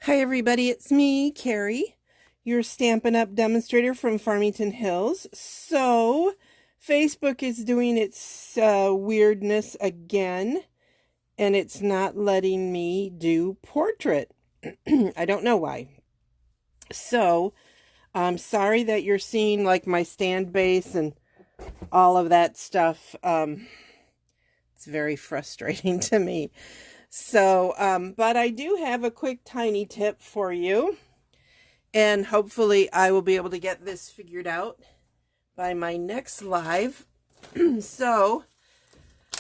Hi everybody, it's me, Carrie, your Stampin' Up! Demonstrator from Farmington Hills. So, Facebook is doing its weirdness again, and it's not letting me do portrait. I don't know why. So, I'm sorry that you're seeing like my stand base and all of that stuff. It's very frustrating to me. So, but I do have a quick tiny tip for you, and hopefully I will be able to get this figured out by my next live. So,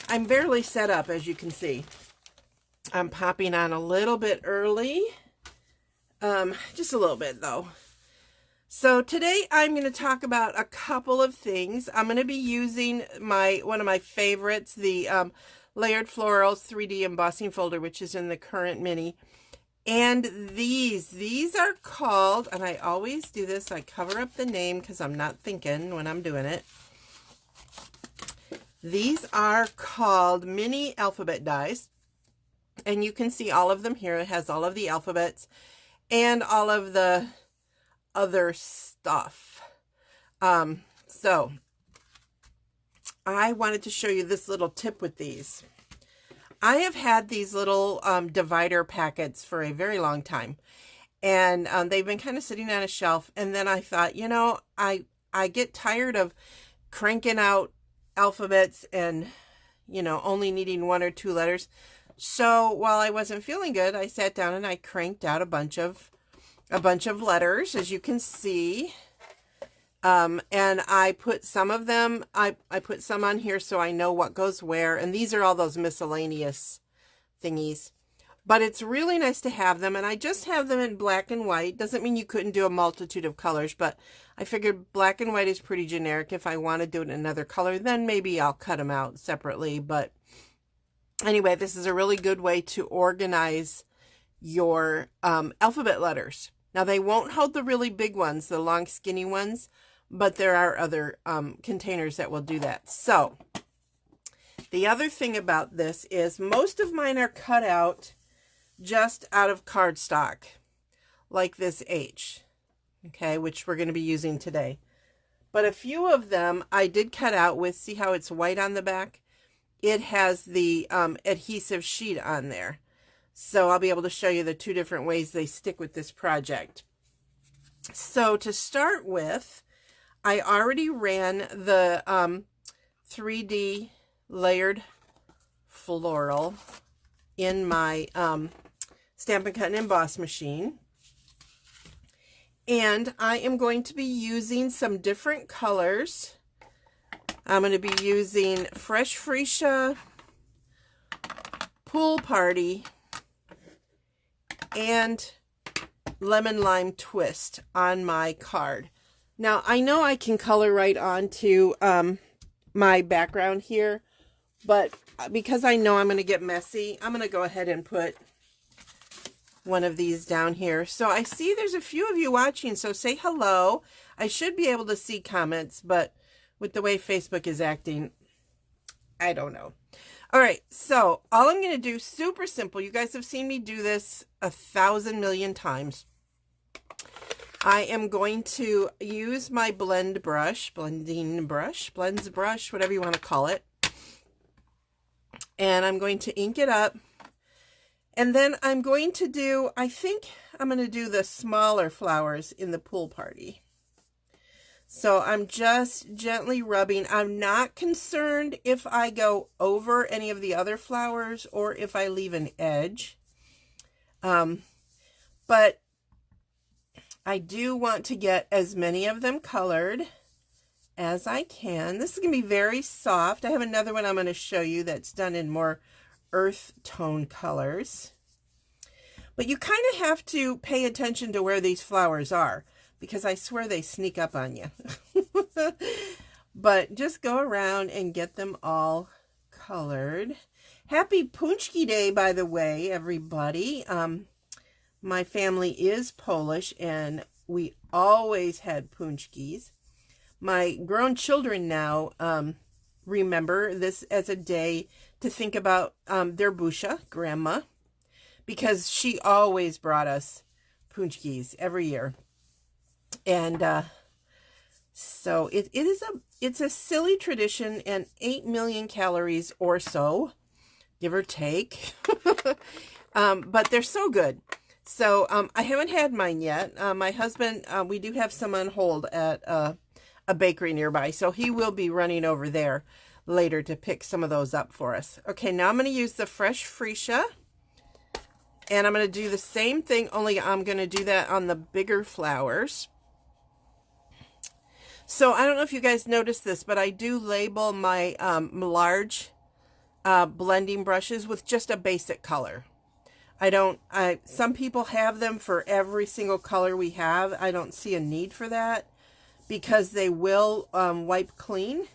I'm barely set up, as you can see. I'm popping on a little bit early, just a little bit though. So today I'm going to talk about a couple of things. I'm going to be using one of my favorites, the Layered Florals 3D embossing folder, which is in the current mini. And these are called, and I always do this, I cover up the name because I'm not thinking when I'm doing it. These are called mini alphabet dies. And you can see all of them here. It has all of the alphabets and all of the other stuff. So I wanted to show you this little tip with these. I have had these little divider packets for a very long time, and they've been kind of sitting on a shelf. And then I thought, you know, I get tired of cranking out alphabets and, you know, only needing 1 or 2 letters. So while I wasn't feeling good, I sat down and I cranked out a bunch of letters, as you can see. And I put some of them, I put some on here so I know what goes where. And these are all those miscellaneous thingies. But it's really nice to have them. And I just have them in black and white. Doesn't mean you couldn't do a multitude of colors, but I figured black and white is pretty generic. If I want to do it in another color, then maybe I'll cut them out separately. But anyway, this is a really good way to organize your alphabet letters. Now, they won't hold the really big ones, the long skinny ones, but there are other containers that will do that. So the other thing about this is most of mine are cut out just out of cardstock, like this H, okay, which we're going to be using today. But a few of them I did cut out with, see how it's white on the back? It has the adhesive sheet on there. So I'll be able to show you the 2 different ways they stick with this project. So to start with, I already ran the 3D layered floral in my Stampin' Cut and Emboss machine. And I am going to be using some different colors. I'm going to be using Fresh Freesia, Pool Party, and Lemon Lime Twist on my card. Now, I know I can color right onto my background here, but because I know I'm going to get messy, I'm going to go ahead and put one of these down here. So I see there's a few of you watching, so say hello. I should be able to see comments, but with the way Facebook is acting, I don't know. All right, so all I'm going to do, super simple. You guys have seen me do this 1,000 million times. I am going to use my blending brush, whatever you want to call it. And I'm going to ink it up. And then I'm going to do, I think I'm going to do the smaller flowers in the Pool Party. So I'm just gently rubbing. I'm not concerned if I go over any of the other flowers or if I leave an edge. But I do want to get as many of them colored as I can. This is going to be very soft. I have another one I'm going to show you that's done in more earth tone colors. But you kind of have to pay attention to where these flowers are, because I swear they sneak up on you. But just go around and get them all colored. Happy Punchki Day, by the way, everybody. My family is Polish, and we always had punchkis. My grown children now remember this as a day to think about their Busha, grandma, because she always brought us punchkis every year. And so it's a silly tradition, and 8 million calories or so, give or take. But they're so good. So I haven't had mine yet. My husband, we do have some on hold at a bakery nearby, so he will be running over there later to pick some of those up for us. Okay, now I'm going to use the fresh freesia, and I'm going to do the same thing, only I'm going to do that on the bigger flowers. So I don't know if you guys noticed this, but I do label my large blending brushes with just a basic color. Some people have them for every single color we have. I don't see a need for that because they will wipe clean.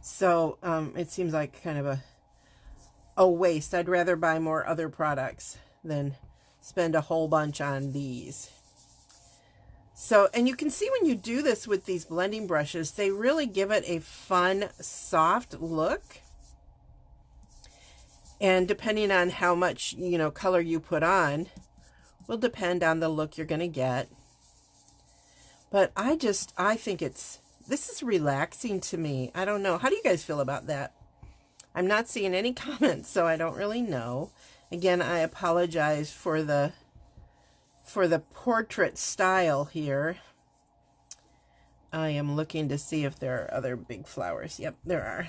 So it seems like kind of a waste. I'd rather buy more other products than spend a whole bunch on these. So, and you can see when you do this with these blending brushes, they really give it a fun, soft look. And depending on how much, color you put on, will depend on the look you're going to get. But I think this is relaxing to me. I don't know. How do you guys feel about that? I'm not seeing any comments, so I don't really know. Again, I apologize for the portrait style here. I am looking to see if there are other big flowers. Yep, there are.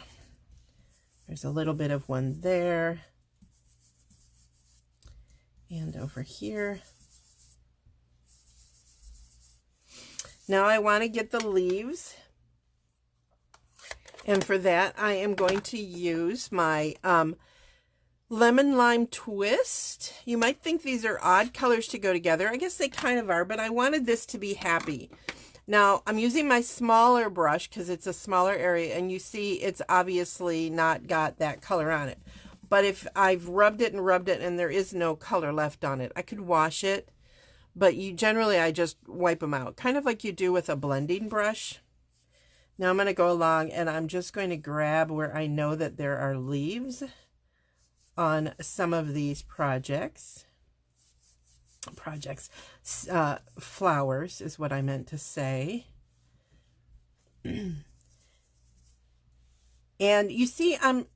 There's a little bit of one there. And over here. Now I want to get the leaves. And for that, I am going to use my Lemon Lime Twist. You might think these are odd colors to go together. I guess they kind of are, but I wanted this to be happy. Now, I'm using my smaller brush because it's a smaller area, and you see it's obviously not got that color on it. But if I've rubbed it and there is no color left on it, I could wash it. But generally, I just wipe them out, kind of like you do with a blending brush. Now I'm going to go along, and I'm just going to grab where I know that there are leaves on some of these flowers is what I meant to say. And you see, I'm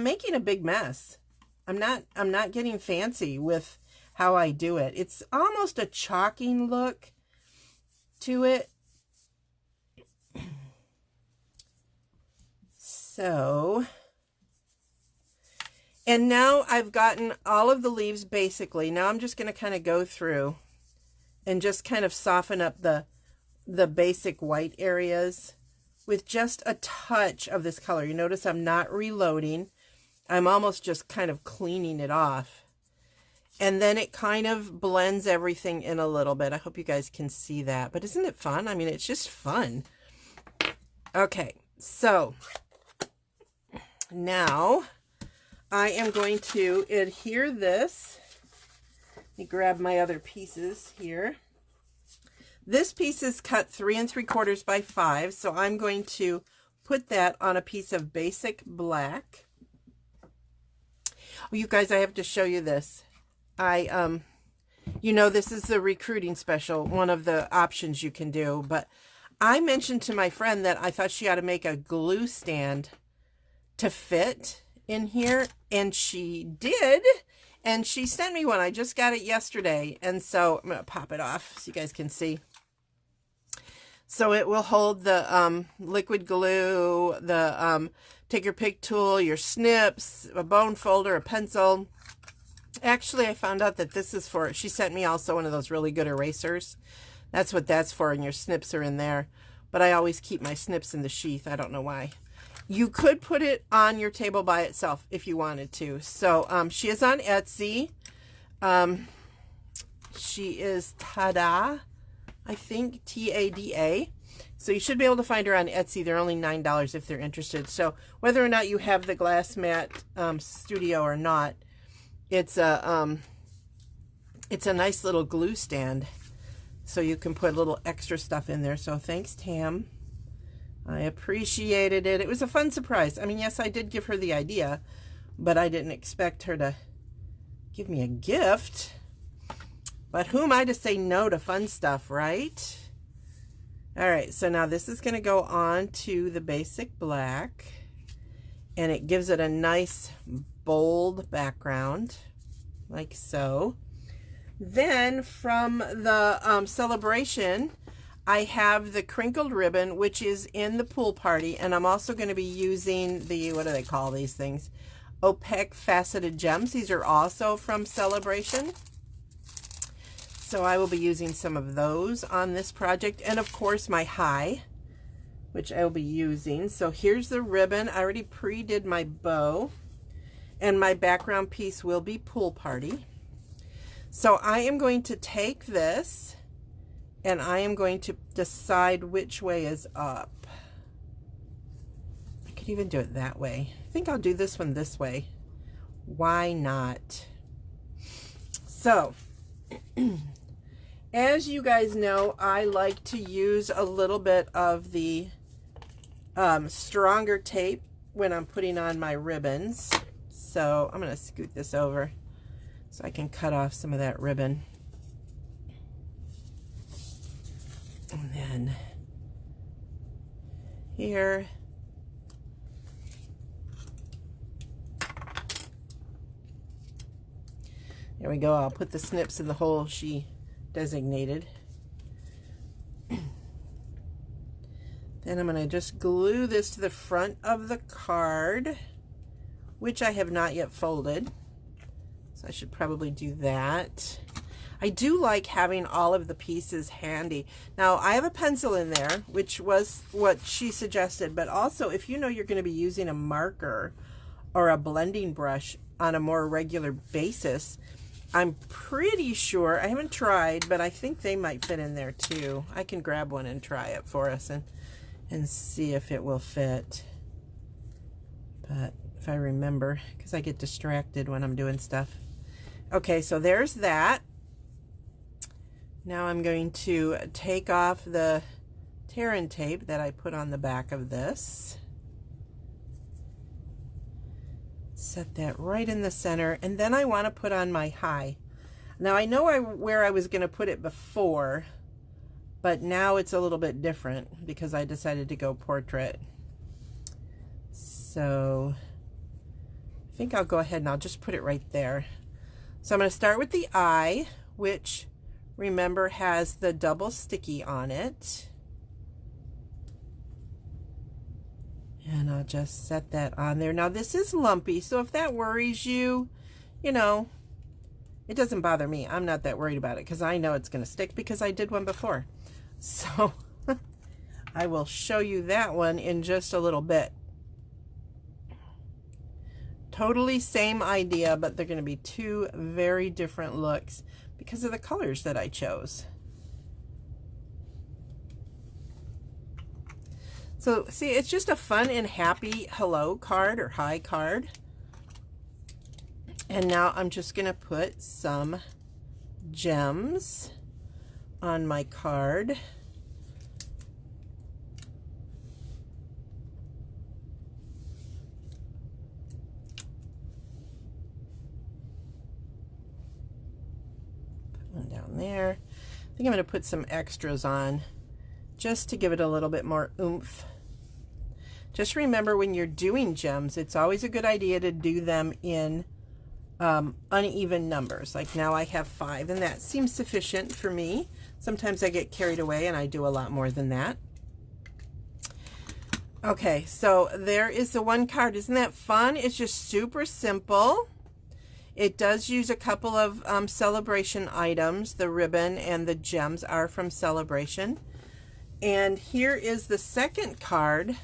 making a big mess. I'm not getting fancy with how I do it. It's almost a chalking look to it. So, and now I've gotten all of the leaves basically. Now I'm just going to kind of go through and just kind of soften up the basic white areas with just a touch of this color. You notice I'm not reloading. I'm almost just kind of cleaning it off. And then it kind of blends everything in a little bit. I hope you guys can see that. But isn't it fun? I mean, it's just fun. Okay, so now I am going to adhere this. Let me grab my other pieces here. This piece is cut 3 3/4 by 5, so I'm going to put that on a piece of basic black. Oh, you guys, I have to show you this. This is the recruiting special, one of the options you can do, but I mentioned to my friend that I thought she ought to make a glue stand to fit in here, and she did, and she sent me one. I just got it yesterday, and so I'm going to pop it off so you guys can see. So it will hold the liquid glue, the take your pick tool, your snips, a bone folder, a pencil. Actually, I found out that this is for, she sent me also one of those really good erasers. That's what that's for, and your snips are in there. But I always keep my snips in the sheath. I don't know why. You could put it on your table by itself if you wanted to. So she is on Etsy. She is Tada, I think, T-A-D-A. So you should be able to find her on Etsy. They're only $9 if they're interested. So whether or not you have the Glass Mat Studio or not, it's a nice little glue stand. So you can put a little extra stuff in there. So thanks, Tam. I appreciated it. It was a fun surprise. I mean, yes, I did give her the idea, but I didn't expect her to give me a gift. But who am I to say no to fun stuff, right? All right, so now this is going to go on to the basic black, and it gives it a nice bold background, like so. Then from the Celebration, I have the crinkled ribbon, which is in the pool party, and I'm also going to be using the, what do they call these things? Opaque faceted gems. These are also from Celebration. So I will be using some of those on this project, and of course my high, which I will be using. So here's the ribbon. I already pre-did my bow, and my background piece will be pool party. So I am going to take this, and I am going to decide which way is up. I could even do it that way. I think I'll do this one this way. Why not? So, as you guys know, I like to use a little bit of the stronger tape when I'm putting on my ribbons. So I'm going to scoot this over so I can cut off some of that ribbon. And then here. There we go. I'll put the snips in the hole she designated. Then I'm going to just glue this to the front of the card, which I have not yet folded. So I should probably do that. I do like having all of the pieces handy. Now, I have a pencil in there, which was what she suggested, but also if you know you're going to be using a marker or a blending brush on a more regular basis, I'm pretty sure, I haven't tried, but I think they might fit in there too. I can grab one and try it for us and see if it will fit. But if I remember, because I get distracted when I'm doing stuff. Okay, so there's that. Now I'm going to take off the tear-in tape that I put on the back of this. Set that right in the center, and then I want to put on my high. Now I know where I was going to put it before, but now it's a little bit different because I decided to go portrait. So I think I'll go ahead and I'll just put it right there. So I'm going to start with the eye, which remember has the double sticky on it. And I'll just set that on there. Now this is lumpy, so if that worries you, you know, it doesn't bother me. I'm not that worried about it because I know it's going to stick because I did one before. So I will show you that one in just a little bit. Totally same idea, but they're going to be two very different looks because of the colors that I chose. So see, it's just a fun and happy hello card or hi card. And now I'm just going to put some gems on my card. Put one down there. I think I'm going to put some extras on just to give it a little bit more oomph. Just remember when you're doing gems, it's always a good idea to do them in uneven numbers. Like now I have 5, and that seems sufficient for me. Sometimes I get carried away and I do a lot more than that. Okay, so there is the one card. Isn't that fun? It's just super simple. It does use a couple of Celebration items. The ribbon and the gems are from Celebration. And here is the second card,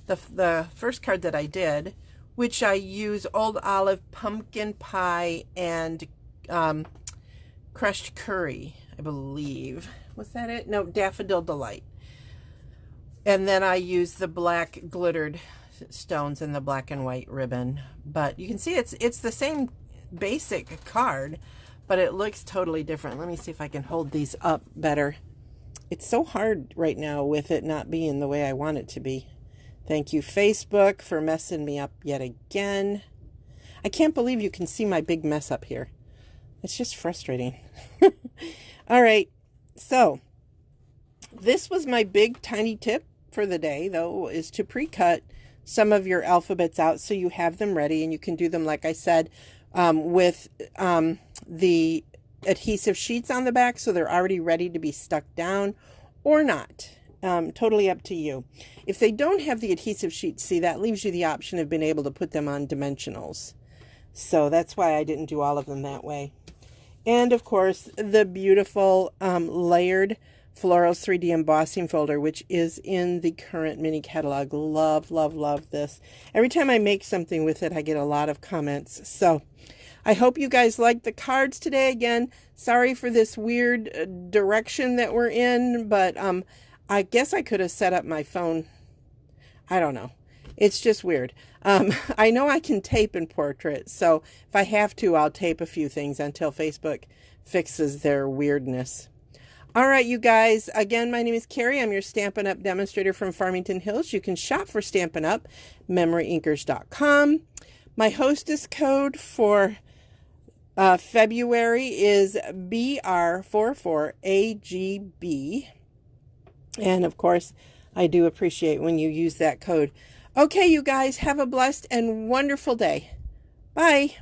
the first card that I did, which I use Old Olive, pumpkin pie, and crushed curry, I believe. Was that it? No, Daffodil Delight. And then I use the black glittered stones and the black and white ribbon. But you can see it's the same basic card, but it looks totally different. Let me see if I can hold these up better. It's so hard right now with it not being the way I want it to be. Thank you, Facebook, for messing me up yet again. I can't believe you can see my big mess up here. It's just frustrating. All right, so this was my big tiny tip for the day, though, is to pre-cut some of your alphabets out so you have them ready, and you can do them, like I said, with the adhesive sheets on the back, so they're already ready to be stuck down or not. Totally up to you. If they don't have the adhesive sheets, see, that leaves you the option of being able to put them on dimensionals. So that's why I didn't do all of them that way. And of course, the beautiful layered Florals 3D embossing folder, which is in the current mini catalog. Love, love, love this. Every time I make something with it, I get a lot of comments. So I hope you guys liked the cards today. Again, sorry for this weird direction that we're in, but I guess I could have set up my phone. I don't know. It's just weird. I know I can tape in portrait, so if I have to, I'll tape a few things until Facebook fixes their weirdness. All right, you guys. Again, my name is Carrie. I'm your Stampin' Up! Demonstrator from Farmington Hills. You can shop for Stampin' Up! MemoryINKers.com. My hostess code for February is BR44AGB. And of course, I do appreciate when you use that code. Okay, you guys, have a blessed and wonderful day. Bye.